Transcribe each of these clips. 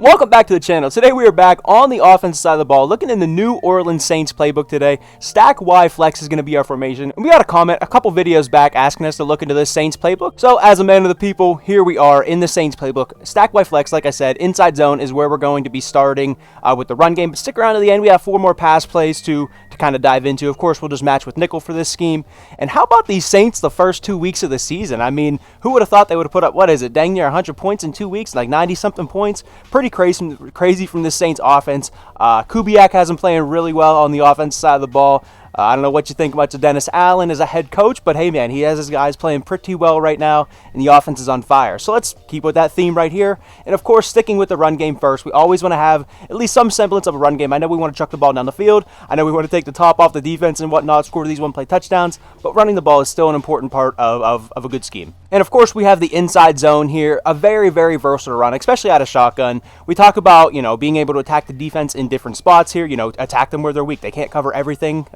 Welcome back to the channel. Today we are back on the offensive side of the ball, looking in the New Orleans Saints playbook today. Stack Y flex is going to be our formation. And we got a comment a couple videos back asking us to look into this Saints playbook. So as a man of the people, here we are in the Saints playbook. Stack Y flex, like I said, inside zone is where we're going to be starting with the run game. But stick around to the end. We have 4 more pass plays to kind of dive into. Of course, we'll just match with nickel for this scheme. And how about these Saints the first 2 weeks of the season? I mean, who would have thought they would have put up, what is it, dang near 100 points in 2 weeks, like 90-something points? Pretty crazy from this Saints offense. Kubiak has been playing really well on the offensive side of the ball. I don't know what you think about Dennis Allen as a head coach, but hey man, he has his guys playing pretty well right now, and the offense is on fire. So let's keep with that theme right here. And of course, sticking with the run game first, we always want to have at least some semblance of a run game. I know we want to chuck the ball down the field. I know we want to take the top off the defense and whatnot, score these one-play touchdowns, but running the ball is still an important part of a good scheme. And of course, we have the inside zone here, a very, very versatile run, especially out of shotgun. We talk about, being able to attack the defense in different spots here, attack them where they're weak. They can't cover everything,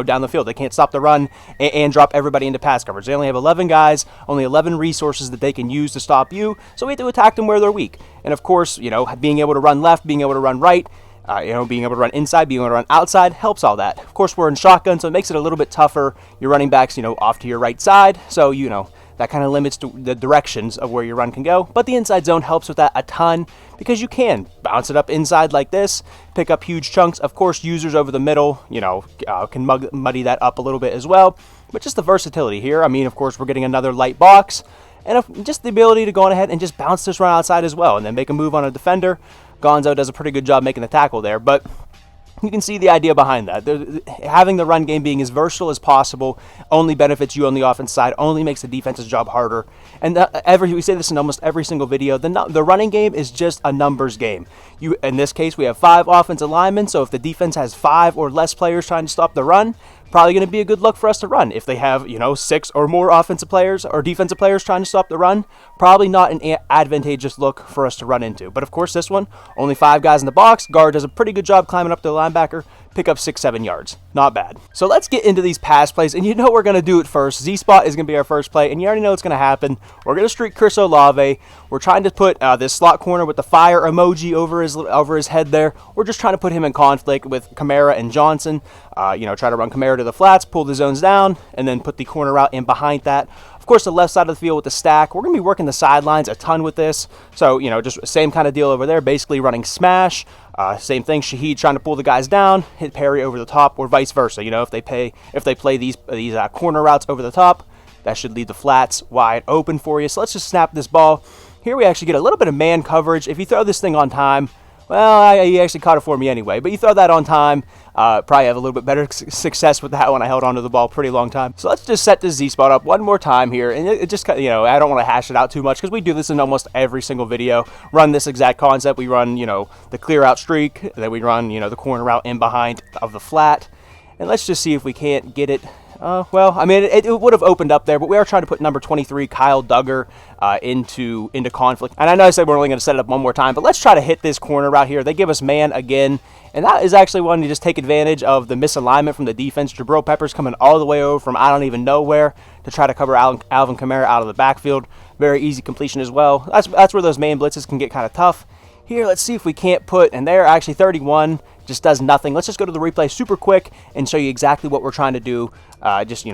down the field. They can't stop the run and drop everybody into pass coverage. They only have 11 guys, only 11 resources that they can use to stop you, so we have to attack them where they're weak. And of course, being able to run left, being able to run right, being able to run inside, being able to run outside helps all that. Of course, we're in shotgun, so it makes it a little bit tougher. Your running backs, off to your right side, so, that kind of limits the directions of where your run can go. But the inside zone helps with that a ton because you can bounce it up inside like this, pick up huge chunks. Of course, users over the middle, can muddy that up a little bit as well. But just the versatility here. I mean, of course, we're getting another light box. And just the ability to go on ahead and just bounce this run outside as well and then make a move on a defender. Gonzo does a pretty good job making the tackle there, but you can see the idea behind that. Having the run game being as versatile as possible only benefits you on the offense side, only makes the defense's job harder. And we say this in almost every single video, the running game is just a numbers game. In this case, we have 5 offensive linemen, so if the defense has 5 or less players trying to stop the run, probably going to be a good look for us to run. If they have, 6 or more offensive players or defensive players trying to stop the run, probably not an advantageous look for us to run into. But of course, this one, only 5 guys in the box. Guard does a pretty good job climbing up to the linebacker, pick up 6-7 yards. Not bad. So let's get into these pass plays, and we're going to do it first. Z-Spot is going to be our first play, and you already know what's going to happen. We're going to streak Chris Olave. We're trying to put this slot corner with the fire emoji over his head there. We're just trying to put him in conflict with Kamara and Johnson. Try to run Kamara to the flats, pull the zones down, and then put the corner out in behind that. Of course, the left side of the field with the stack, we're going to be working the sidelines a ton with this. So, just same kind of deal over there, basically running smash. Same thing, Shaheed trying to pull the guys down, hit Perry over the top, or vice versa. If they play these corner routes over the top, that should leave the flats wide open for you. So let's just snap this ball. Here we actually get a little bit of man coverage. If you throw this thing on time, well, he actually caught it for me anyway. But you throw that on time, probably have a little bit better success with that one. I held onto the ball pretty long time. So let's just set this Z-spot up one more time here. And it just, I don't want to hash it out too much because we do this in almost every single video. Run this exact concept. We run, the clear out streak. Then we run, the corner route in behind of the flat. And let's just see if we can't get it. It would have opened up there, but we are trying to put number 23, Kyle Duggar, into conflict. And I know I said we're only going to set it up one more time, but let's try to hit this corner right here. They give us man again, and that is actually one to just take advantage of the misalignment from the defense. Jabril Peppers coming all the way over from I don't even know where to try to cover Alvin Kamara out of the backfield. Very easy completion as well. That's where those man blitzes can get kind of tough. Here, let's see if we can't put, and there, actually 31 just does nothing. Let's just go to the replay super quick and show you exactly what we're trying to do.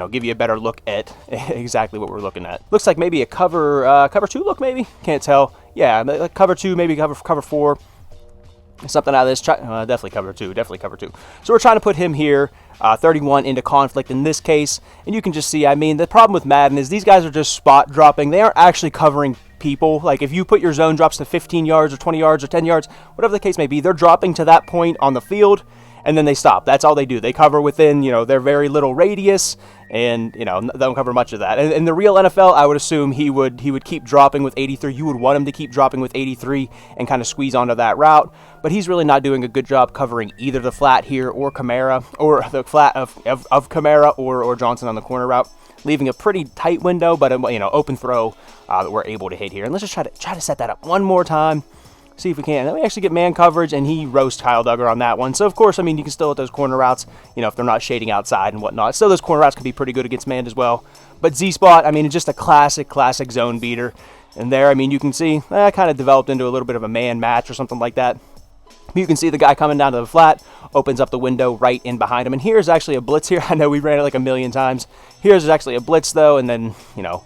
Give you a better look at exactly what we're looking at. Looks like maybe a cover 2 look, maybe? Can't tell. Yeah, like cover 2, maybe cover 4. Something out of this. Definitely cover 2. So we're trying to put him here, 31, into conflict in this case. And you can just see, the problem with Madden is these guys are just spot dropping. They aren't actually covering people. Like if you put your zone drops to 15 yards or 20 yards or 10 yards, whatever the case may be, they're dropping to that point on the field and then they stop. That's all they do. They cover within, their very little radius, and they don't cover much of that. And in the real NFL, I would assume he would keep dropping with 83. You would want him to keep dropping with 83 and kind of squeeze onto that route. But he's really not doing a good job covering either the flat here or Kamara, or the flat of Kamara or Johnson on the corner route, leaving a pretty tight window, but open throw that we're able to hit here. And let's just try to set that up one more time. See if we can. And then we actually get man coverage, and he roasts Kyle Duggar on that one. So, of course, you can still hit those corner routes, if they're not shading outside and whatnot. Still, those corner routes can be pretty good against man as well. But Z-Spot, it's just a classic zone beater. And there, I mean, you can see that kind of developed into a little bit of a man match or something like that. You can see the guy coming down to the flat, opens up the window right in behind him. And here's actually a blitz here. I know we ran it like a million times. Here's actually a blitz, though, and then, you know,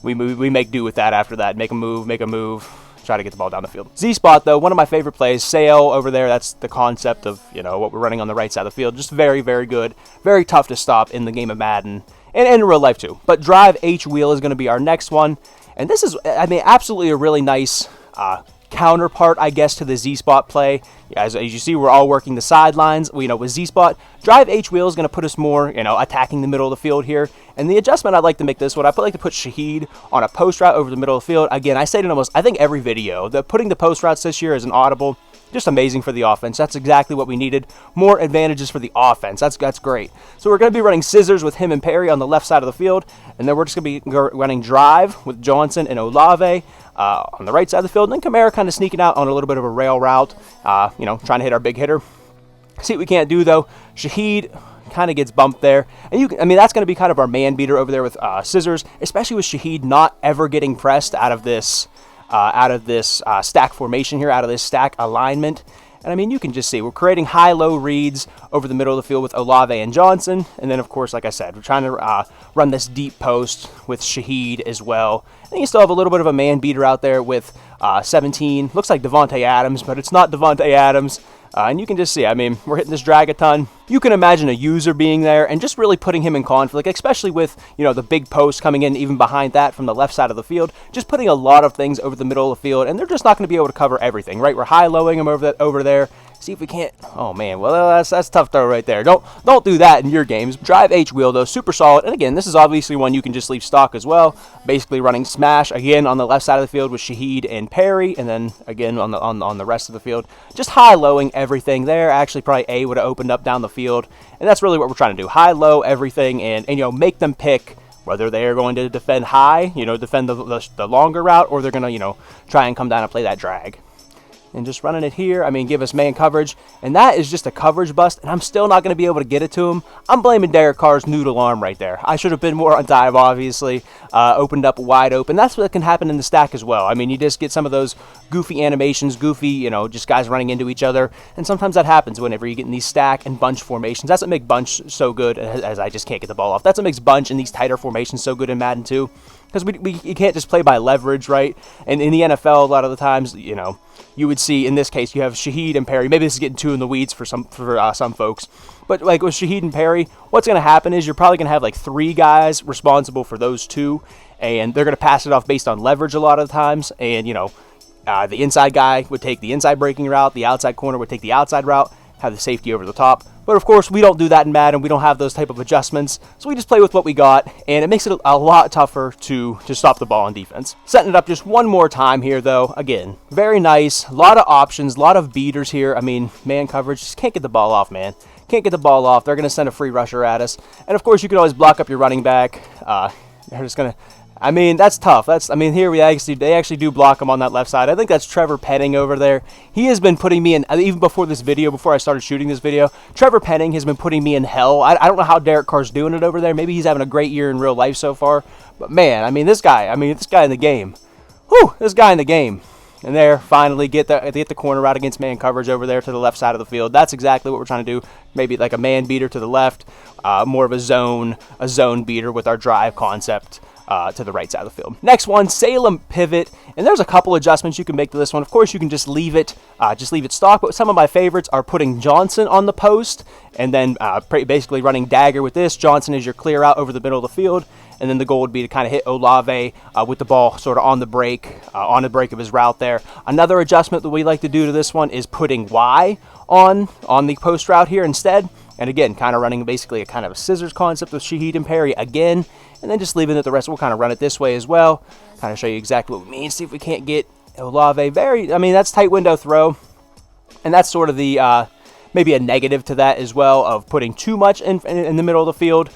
we make do with that after that. Make a move, try to get the ball down the field. Z-spot, though, one of my favorite plays. Sail over there, that's the concept of, you know, what we're running on the right side of the field. Just very, very good. Very tough to stop in the game of Madden, and in real life, too. But drive H-wheel is going to be our next one. And this is, I mean, absolutely a really nice counterpart, I guess, to the Z-spot play. As you see, we're all working the sidelines. You know, with Z-spot, drive H-wheel is going to put us more, you know, attacking the middle of the field here. And the adjustment I'd like to make this one, I like to put Shaheed on a post route over the middle of the field. Again, I say it in almost, I think, every video. Putting the post routes this year is an audible. Just amazing for the offense. That's exactly what we needed. More advantages for the offense. That's great. So we're going to be running scissors with him and Perry on the left side of the field. And then we're just going to be running drive with Johnson and Olave on the right side of the field. And then Kamara kind of sneaking out on a little bit of a rail route, you know, trying to hit our big hitter. See what we can't do, though. Shaheed kind of gets bumped there. And I mean, that's going to be kind of our man beater over there with scissors, especially with Shaheed not ever getting pressed out of this stack formation here, out of this stack alignment. And I mean, you can just see we're creating high-low reads over the middle of the field with Olave and Johnson. And then, of course, like I said, we're trying to run this deep post with Shaheed as well. And you still have a little bit of a man beater out there with 17. Looks like Devontae Adams, but it's not Devontae Adams. And you can just see, I mean, we're hitting this drag a ton. You can imagine a user being there and just really putting him in conflict, especially with, you know, the big post coming in even behind that from the left side of the field. Just putting a lot of things over the middle of the field, and they're just not going to be able to cover everything, right? We're high-lowing him over there. See if we can't. Oh man, well that's tough throw right there. Don't do that in your games. Drive H wheel though, super solid. And again, this is obviously one you can just leave stock as well. Basically running smash again on the left side of the field with Shaheed and Perry, and then again on the rest of the field, just high-lowing everything there. Actually, probably A would have opened up down the field, and that's really what we're trying to do: high-low everything, and you know, make them pick whether they are going to defend high, you know, defend the longer route, or they're going to, you know, try and come down and play that drag. And just running it here, I mean, give us man coverage. And that is just a coverage bust, and I'm still not going to be able to get it to him. I'm blaming Derek Carr's noodle arm right there. I should have been more on dive, obviously. Opened up wide open. That's what can happen in the stack as well. I mean, you just get some of those goofy animations, you know, just guys running into each other. And sometimes that happens whenever you get in these stack and bunch formations. That's what makes bunch so good, as I just can't get the ball off. That's what makes bunch in these tighter formations so good in Madden 2. Because you can't just play by leverage, right? And in the NFL, a lot of the times, you know, you would see, in this case, you have Shaheed and Perry. Maybe this is getting too in the weeds for some folks. But like with Shaheed and Perry, what's going to happen is you're probably going to have like 3 guys responsible for those 2. And they're going to pass it off based on leverage a lot of the times. And, you know, the inside guy would take the inside breaking route. The outside corner would take the outside route. Have the safety over the top. But of course, we don't do that in Madden. We don't have those type of adjustments. So we just play with what we got, and it makes it a lot tougher to stop the ball on defense. Setting it up just one more time here, though. Again, very nice. A lot of options, a lot of beaters here. I mean, man coverage. Just can't get the ball off, man. Can't get the ball off. They're going to send a free rusher at us. And of course, you can always block up your running back. They're just going to... I mean, that's tough. Here they actually do block him on that left side. I think that's Trevor Penning over there. He has been putting me in, even before this video, before I started shooting this video, Trevor Penning has been putting me in hell. I don't know how Derek Carr's doing it over there. Maybe he's having a great year in real life so far. But man, this guy in the game. Whew, this guy in the game. And there, finally get the corner out against man coverage over there to the left side of the field. That's exactly what we're trying to do. Maybe like a man beater to the left, more of a zone beater with our drive concept. To the right side of the field. Next one, Salem Pivot, and there's a couple adjustments you can make to this one. Of course, you can just leave it stock, but some of my favorites are putting Johnson on the post, and then basically running dagger with this. Johnson is your clear out over the middle of the field, and then the goal would be to kind of hit Olave with the ball sort of on the break of his route there. Another adjustment that we like to do to this one is putting Y on the post route here instead. And again, kind of running basically a kind of a scissors concept with Shaheed and Perry again, and then just leaving it the rest. We'll kind of run it this way as well, kind of show you exactly what we mean. See if we can't get Olave. That's tight window throw, and that's sort of the maybe a negative to that as well of putting too much in the middle of the field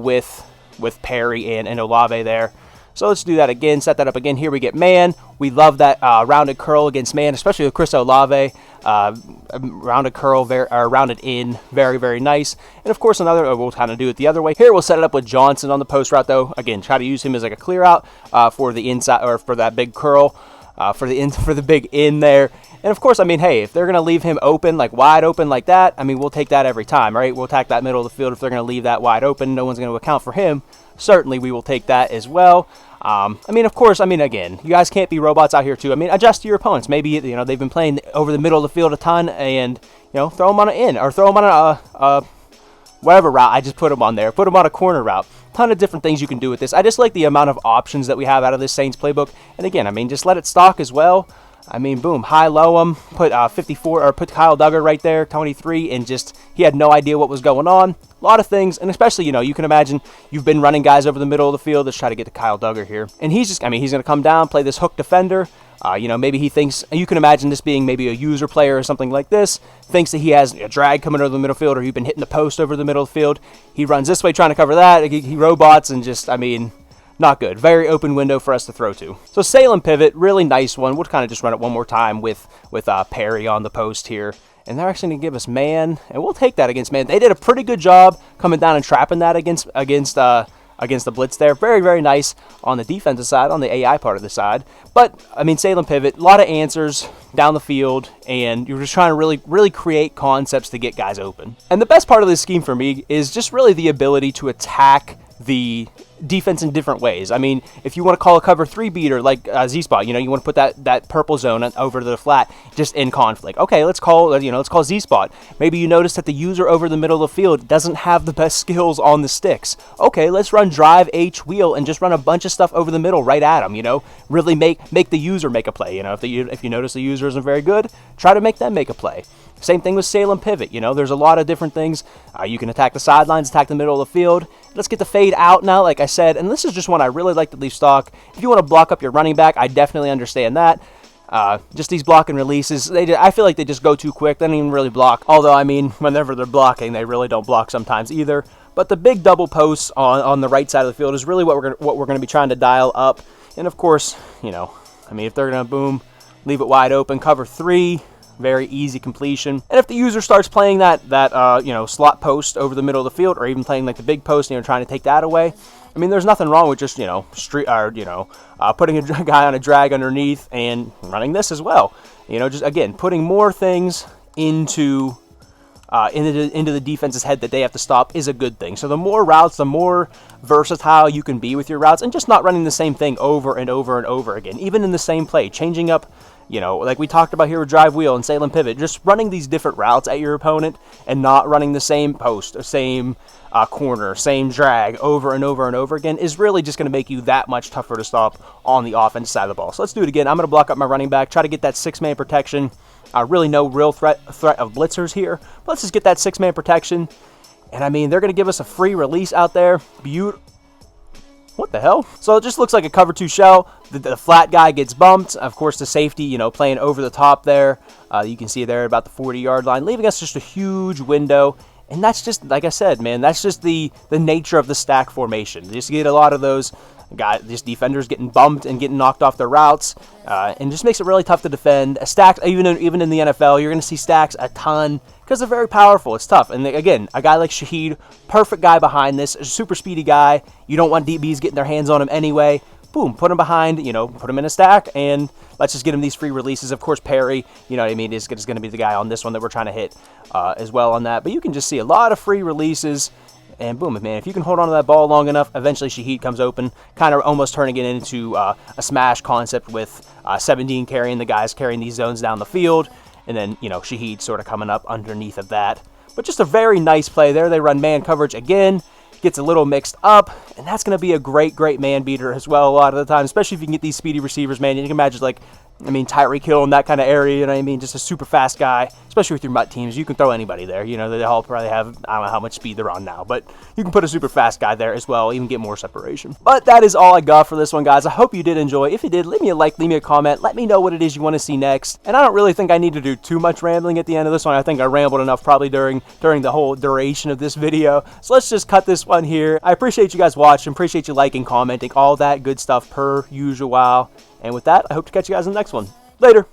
with Perry and Olave there. So let's do that again, set that up again. Here we get man. We love that rounded curl against man, especially with Chris Olave. rounded curl, rounded in, very, very nice. And of course, we'll kind of do it the other way. Here, we'll set it up with Johnson on the post route, though. Again, try to use him as like a clear out for the inside, or for that big curl, for the big in there. And of course, I mean, hey, if they're going to leave him open, like wide open like that, I mean, we'll take that every time, right? We'll attack that middle of the field. If they're going to leave that wide open, no one's going to account for him. Certainly, we will take that as well. I mean, of course, I mean, again, you guys can't be robots out here, too. I mean, adjust to your opponents. Maybe, you know, they've been playing over the middle of the field a ton, and, you know, throw them on an in, or throw them on a whatever route I just put them on there. Put them on a corner route. Ton of different things you can do with this. I just like the amount of options that we have out of this Saints playbook. And again, I mean, just let it stock as well. I mean, boom, high-low him, put 54, or put Kyle Duggar right there, 23, and just, he had no idea what was going on. A lot of things, and especially, you know, you can imagine you've been running guys over the middle of the field. Let's try to get to Kyle Duggar here. And he's just, I mean, he's going to come down, play this hook defender. You know, maybe he thinks, you can imagine this being maybe a user player or something like this, thinks that he has a drag coming over the middle field, or he's been hitting the post over the middle of the field. He runs this way trying to cover that. He robots and just, I mean, not good. Very open window for us to throw to. So Salem Pivot, really nice one. We'll kind of just run it one more time with Perry on the post here. And they're actually going to give us man, and we'll take that against man. They did a pretty good job coming down and trapping that against the blitz there. Very, very nice on the defensive side, on the AI part of the side. But, I mean, Salem Pivot, a lot of answers down the field, and you're just trying to really, really create concepts to get guys open. And the best part of this scheme for me is just really the ability to attack the defense in different ways. I mean, if you want to call a cover 3 beater like Z-spot, you know, you want to put that purple zone over to the flat just in conflict. Okay, let's call Z-spot. Maybe you notice that the user over the middle of the field doesn't have the best skills on the sticks. Okay, let's run drive H wheel and just run a bunch of stuff over the middle right at them, you know, really make the user make a play. You know, if you notice the user isn't very good, try to make them make a play. Same thing with Salem Pivot. You know, there's a lot of different things. You can attack the sidelines, attack the middle of the field. Let's get the fade out now, like I said. And this is just one I really like to leave stock. If you want to block up your running back, I definitely understand that. Just these block and releases, I feel like they just go too quick. They don't even really block. Although, I mean, whenever they're blocking, they really don't block sometimes either. But the big double posts on the right side of the field is really what we're going to be trying to dial up. And of course, you know, I mean, if they're going to boom, leave it wide open, cover 3. Very easy completion. And if the user starts playing that you know, slot post over the middle of the field, or even playing like the big post, you know, trying to take that away, I mean, there's nothing wrong with just, you know, putting a guy on a drag underneath and running this as well. You know, just again putting more things into the defense's head that they have to stop is a good thing. So the more routes, the more versatile you can be with your routes, and just not running the same thing over and over and over again, even in the same play, changing up. You know, like we talked about here with drive wheel and Salem Pivot, just running these different routes at your opponent and not running the same post, or same corner, same drag over and over and over again is really just going to make you that much tougher to stop on the offense side of the ball. So let's do it again. I'm going to block up my running back, try to get that 6-man protection. Really no real threat of blitzers here. But let's just get that 6-man protection. And I mean, they're going to give us a free release out there. Beautiful. What the hell? So it just looks like a cover 2 shell. The flat guy gets bumped. Of course, the safety, you know, playing over the top there. You can see there about the 40-yard line, leaving us just a huge window. And that's just, like I said, man, that's just the nature of the stack formation. You just get a lot of those guys, these defenders getting bumped and getting knocked off their routes, and just makes it really tough to defend. Stacks, even in the NFL, you're going to see stacks a ton because they're very powerful. It's tough. And again, a guy like Shaheed, perfect guy behind this, a super speedy guy. You don't want DBs getting their hands on him anyway. Boom, put him behind, you know, put him in a stack, and let's just get him these free releases. Of course, Perry, you know what I mean, is going to be the guy on this one that we're trying to hit as well on that. But you can just see a lot of free releases, and boom, man, if you can hold on to that ball long enough, eventually Shaheed comes open, kind of almost turning it into a smash concept with 17 carrying the guys carrying these zones down the field, and then, you know, Shaheed sort of coming up underneath of that. But just a very nice play there. They run man coverage again. Gets a little mixed up, and that's going to be a great man beater as well a lot of the time, especially if you can get these speedy receivers, man. You can imagine, like, I mean, Tyreek Hill in that kind of area, you know what I mean? Just a super fast guy, especially with your MUT teams. You can throw anybody there. You know, they all probably have, I don't know how much speed they're on now, but you can put a super fast guy there as well, even get more separation. But that is all I got for this one, guys. I hope you did enjoy. If you did, leave me a like, leave me a comment. Let me know what it is you want to see next. And I don't really think I need to do too much rambling at the end of this one. I think I rambled enough probably during the whole duration of this video. So let's just cut this one here. I appreciate you guys watching. Appreciate you liking, commenting, all that good stuff per usual. And with that, I hope to catch you guys in the next one. Later.